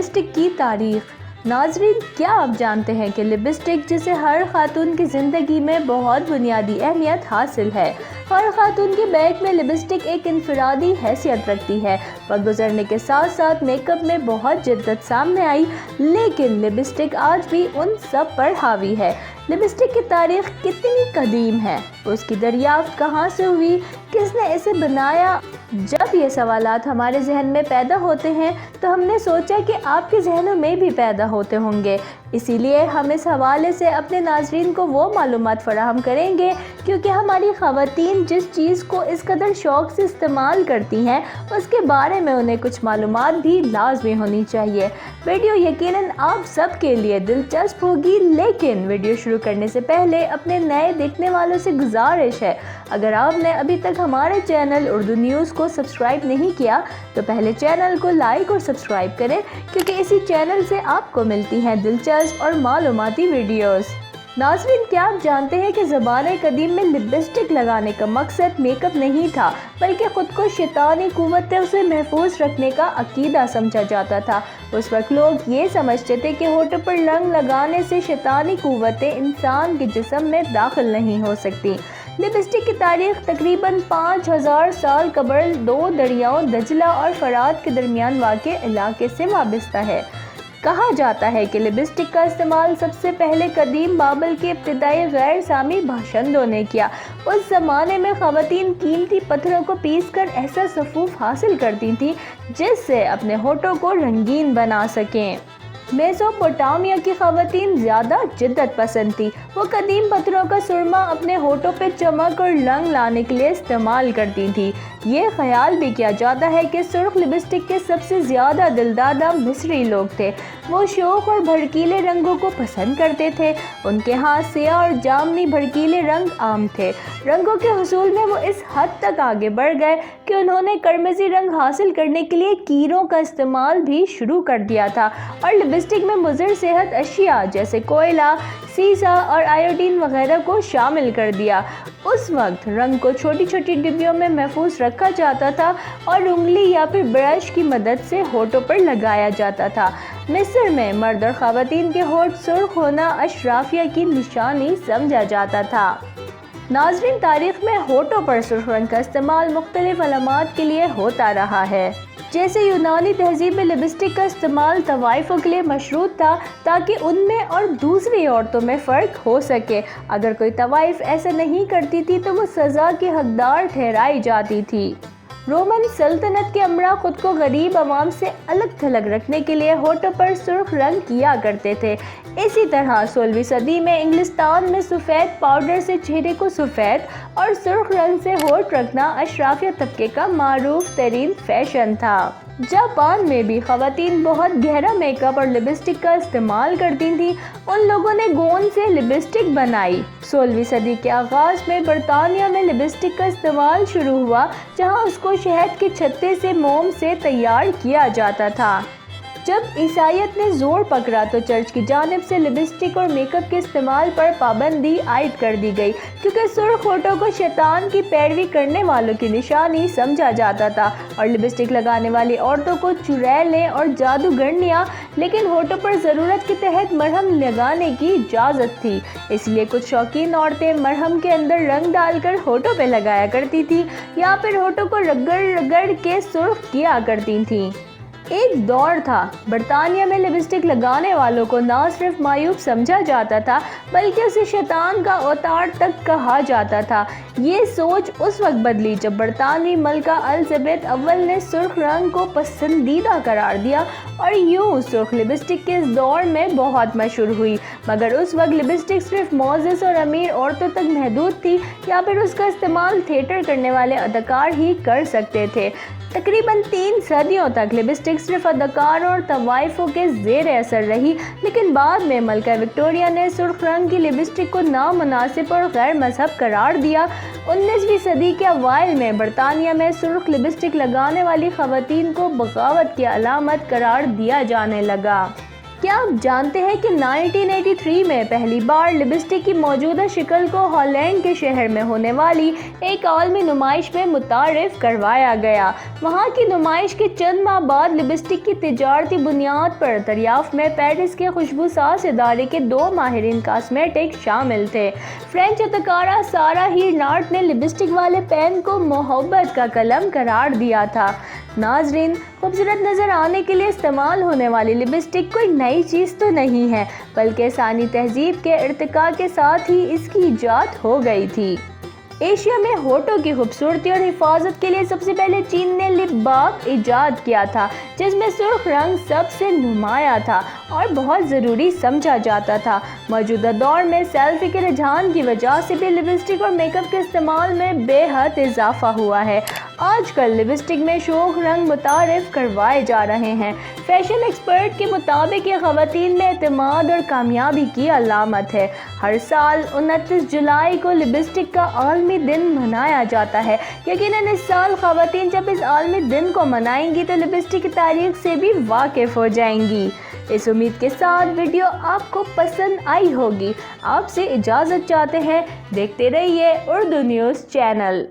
Lipstick کی تاریخ۔ ناظرین، کیا آپ جانتے ہیں کہ لپسٹک جسے ہر خاتون کی زندگی میں بہت بنیادی اہمیت حاصل ہے۔ ہر خاتون کے بیگ میں لپسٹک ایک انفرادی حیثیت رکھتی ہے۔ وقت گزرنے کے ساتھ ساتھ میک اپ میں بہت جدت سامنے آئی، لیکن لپسٹک آج بھی ان سب پر حاوی ہے۔ لپسٹک کی تاریخ کتنی قدیم ہے، اس کی دریافت کہاں سے ہوئی، کس نے اسے بنایا؟ جب یہ سوالات ہمارے ذہن میں پیدا ہوتے ہیں تو ہم نے سوچا کہ آپ کے ذہنوں میں بھی پیدا ہوتے ہوں گے، اسی لیے ہم اس حوالے سے اپنے ناظرین کو وہ معلومات فراہم کریں گے کیونکہ ہماری خواتین جس چیز کو اس قدر شوق سے استعمال کرتی ہیں اس کے بارے میں انہیں کچھ معلومات بھی لازمی ہونی چاہیے۔ ویڈیو یقیناً آپ سب کے لیے دلچسپ ہوگی، لیکن ویڈیو شروع کرنے سے پہلے اپنے نئے دیکھنے والوں سے گزارش ہے، اگر آپ نے ابھی تک ہمارے چینل اردو نیوز کو سبسکرائب نہیں کیا تو پہلے چینل کو لائک اور سبسکرائب کریں، کیونکہ اسی چینل سے آپ کو ملتی ہیں دلچسپ اور معلوماتی ویڈیوز۔ ناظرین، کیا آپ جانتے ہیں کہ زمانہ قدیم میں لپسٹک لگانے کا مقصد میک اپ نہیں تھا، بلکہ خود کو شیطانی قوتوں سے محفوظ رکھنے کا عقیدہ سمجھا جاتا تھا۔ اس وقت لوگ یہ سمجھتے تھے کہ ہونٹوں پر رنگ لگانے سے شیطانی قوتیں انسان کے جسم میں داخل نہیں ہو سکتی۔ لپسٹک کی تاریخ تقریباً 5000 سال قبل دو دریاؤں دجلہ اور فرات کے درمیان واقع علاقے سے وابستہ ہے۔ کہا جاتا ہے کہ لپسٹک کا استعمال سب سے پہلے قدیم بابل کے ابتدائی غیر سامی باشندوں نے کیا۔ اس زمانے میں خواتین قیمتی پتھروں کو پیس کر ایسا سفوف حاصل کرتی تھیں جس سے اپنے ہونٹوں کو رنگین بنا سکیں۔ میسوپوٹامیہ کی خواتین زیادہ جدت پسند تھی، وہ قدیم پتھروں کا سرما اپنے ہونٹوں پہ چمک اور رنگ لانے کے لیے استعمال کرتی تھی۔ یہ خیال بھی کیا جاتا ہے کہ سرخ لپسٹک کے سب سے زیادہ دلدادہ مصری لوگ تھے، وہ شوخ اور بھڑکیلے رنگوں کو پسند کرتے تھے، ان کے ہاں سیاہ اور جامنی بھڑکیلے رنگ عام تھے۔ رنگوں کے حصول میں وہ اس حد تک آگے بڑھ گئے کہ انہوں نے قرمزی رنگ حاصل کرنے کے لیے کیروں کا استعمال بھی شروع کر دیا تھا اور لپسٹک میں مضر صحت اشیاء جیسے کوئلہ، سیسا اور آیوڈین وغیرہ کو شامل کر دیا۔ اس وقت رنگ کو چھوٹی چھوٹی ڈبیوں میں محفوظ رکھا جاتا تھا اور انگلی یا پھر برش کی مدد سے ہونٹوں پر لگایا جاتا تھا۔ مصر میں مرد اور خواتین کے ہونٹ سرخ ہونا اشرافیہ کی نشانی سمجھا جاتا تھا۔ ناظرین، تاریخ میں ہونٹوں پر سرخ رنگ کا استعمال مختلف علامات کے لیے ہوتا رہا ہے۔ جیسے یونانی تہذیب میں لپسٹک کا استعمال طوائفوں کے لیے مشروط تھا تاکہ ان میں اور دوسری عورتوں میں فرق ہو سکے۔ اگر کوئی طوائف ایسا نہیں کرتی تھی تو وہ سزا کی حقدار ٹھہرائی جاتی تھی۔ رومن سلطنت کے امراء خود کو غریب عوام سے الگ تھلگ رکھنے کے لیے ہونٹوں پر سرخ رنگ کیا کرتے تھے۔ اسی طرح 16ویں صدی میں انگلستان میں سفید پاؤڈر سے چہرے کو سفید اور سرخ رنگ سے ہونٹ رکھنا اشرافیہ طبقے کا معروف ترین فیشن تھا۔ جاپان میں بھی خواتین بہت گہرا میک اپ اور لپسٹک کا استعمال کرتی تھیں، ان لوگوں نے گوند سے لپسٹک بنائی۔ 16ویں صدی کے آغاز میں برطانیہ میں لپسٹک کا استعمال شروع ہوا، جہاں اس کو شہد کے چھتے سے موم سے تیار کیا جاتا تھا۔ جب عیسائیت نے زور پکڑا تو چرچ کی جانب سے لپسٹک اور میک اپ کے استعمال پر پابندی عائد کر دی گئی، کیونکہ سرخ ہونٹوں کو شیطان کی پیروی کرنے والوں کی نشانی سمجھا جاتا تھا اور لپسٹک لگانے والی عورتوں کو چڑیلیں اور جادوگرنیاں، لیکن ہونٹوں پر ضرورت کے تحت مرہم لگانے کی اجازت تھی، اس لیے کچھ شوقین عورتیں مرہم کے اندر رنگ ڈال کر ہونٹوں پہ لگایا کرتی تھیں یا پھر ہونٹوں کو رگڑ رگڑ کے سرخ کیا کرتی تھیں۔ ایک دور تھا برطانیہ میں لپسٹک لگانے والوں کو نہ صرف معیوب سمجھا جاتا تھا بلکہ اسے شیطان کا اوتار تک کہا جاتا تھا۔ یہ سوچ اس وقت بدلی جب برطانوی ملکہ الزبیتھ اول نے سرخ رنگ کو پسندیدہ قرار دیا اور یوں سرخ لپسٹک کے اس دور میں بہت مشہور ہوئی، مگر اس وقت لپسٹک صرف معزز اور امیر عورتوں تک محدود تھی یا پھر اس کا استعمال تھیٹر کرنے والے اداکار ہی کر سکتے تھے۔ تقریباً 3 صدیوں تک لپسٹک صرف اداکاروں اور طوائفوں کے زیر اثر رہی، لیکن بعد میں ملکہ وکٹوریہ نے سرخ رنگ کی لپسٹک کو نامناسب اور غیر مذہب قرار دیا۔ 19ویں صدی کے اوائل میں برطانیہ میں سرخ لپسٹک لگانے والی خواتین کو بغاوت کی علامت قرار دیا جانے لگا۔ کیا آپ جانتے ہیں کہ 1983 میں پہلی بار لپسٹک کی موجودہ شکل کو ہالینڈ کے شہر میں ہونے والی ایک عالمی نمائش میں متعارف کروایا گیا۔ وہاں کی نمائش کے چند ماہ بعد لپسٹک کی تجارتی بنیاد پر دریافت میں پیرس کے خوشبو ساز ادارے کے 2 ماہرین کاسمیٹک شامل تھے۔ فرینچ اداکارہ سارہ ہیرنارٹ نے لپسٹک والے پین کو محبت کا قلم قرار دیا تھا۔ ناظرین، خوبصورت نظر آنے کے لیے استعمال ہونے والی لپسٹک کوئی نئی چیز تو نہیں ہے، بلکہ ثانی تہذیب کے ارتقاء کے ساتھ ہی اس کی ایجاد ہو گئی تھی۔ ایشیا میں ہونٹوں کی خوبصورتی اور حفاظت کے لیے سب سے پہلے چین نے لپ بام ایجاد کیا تھا، جس میں سرخ رنگ سب سے نمایاں تھا اور بہت ضروری سمجھا جاتا تھا۔ موجودہ دور میں سیلفی کے رجحان کی وجہ سے بھی لپسٹک اور میک اپ کے استعمال میں بے حد اضافہ ہوا ہے۔ آج کل لپسٹک میں شوخ رنگ متعارف کروائے جا رہے ہیں۔ فیشن ایکسپرٹ کے مطابق یہ خواتین میں اعتماد اور کامیابی کی علامت ہے۔ ہر سال 29 جولائی کو لپسٹک کا عالمی دن منایا جاتا ہے۔ یقیناً اس سال خواتین جب اس عالمی دن کو منائیں گی تو لپسٹک کی تاریخ سے بھی واقف ہو جائیں گی۔ اس امید کے ساتھ ویڈیو آپ کو پسند آئی ہوگی۔ آپ سے اجازت چاہتے ہیں۔ دیکھتے رہیے اردو نیوز چینل۔